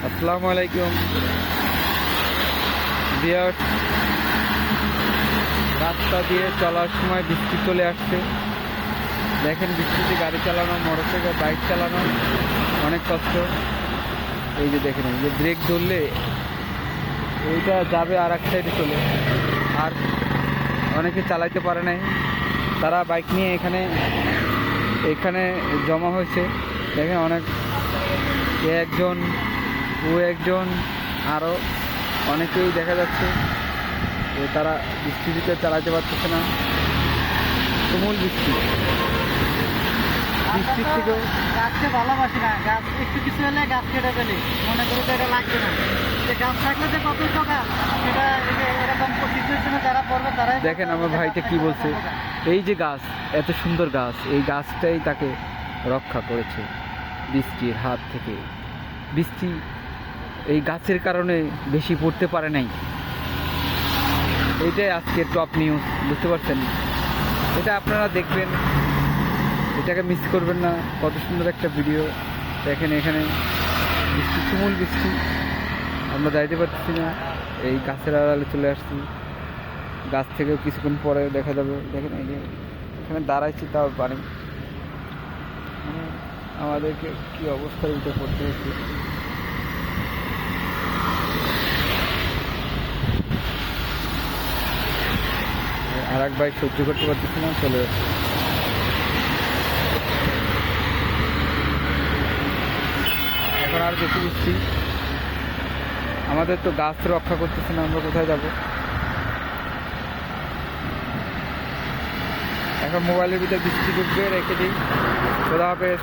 আসসালামু আলাইকুম ভিউয়ার্স, রাস্তা দিয়ে চলার সময় বৃষ্টি চলে আসছে। দেখেন বৃষ্টিতে গাড়ি চালানো, মোটরসাইকেল, বাইক চালানো অনেক কষ্ট। এই যে দেখেন, এই যে ব্রেক ধরলে এইটা যাবে আর এক সাইডে চলে, আর অনেকে চালাইতে পারে নাই, তারা বাইক নিয়ে এখানে জমা হয়েছে। দেখেন অনেক, একজন ও একজন আরও অনেকেই দেখা যাচ্ছে যে তারা বৃষ্টিতে চালাতে পারতেছে না। তুমুল বৃষ্টির থেকেও গাছকে ভালোবাসি না, গাছ একটু কিছু হলে গাছ কেটে ফেলি, মনে করি তো এটা লাগবে না। যে গাছ থাকলে যে কত উপকার, সেটা এরকম সিচুয়েশনে যারা পড়বে তারাই। দেখেন আমার ভাইটা কি বলছে, এই যে গাছ, এত সুন্দর গাছ, এই গাছটাই তাকে রক্ষা করেছে বৃষ্টির হাত থেকে। বৃষ্টি এই গাছের কারণে বেশি পড়তে পারে নাই। এইটাই আজকে টপ নিউজ, বুঝতে পারছেন? এটা আপনারা দেখবেন, এটাকে মিস করবেন না। কত সুন্দর একটা ভিডিও দেখেন। এখানে বৃষ্টি, তুমুল বৃষ্টি, আমরা যাইতে পারতেছি না। এই গাছের আড়ালে চলে আসছি, গাছ থেকেও কিছুক্ষণ পরে দেখা যাবে। দেখেন এই যে এখানে দাঁড়াইছি, তাও পানি, আমাদেরকে কি অবস্থার উঠে পড়তে হচ্ছে। আর এক বাইক সহ্য করতে পারতেছি না, চলে যাচ্ছে। এখন আর বেশি বৃষ্টি, আমাদের তো গাছ রক্ষা করতেছে না, আমরা কোথায় যাব? এখন মোবাইলের ভিতরে বৃষ্টি ঢুকবে, রেখে দিই। খোদা হাফেজ।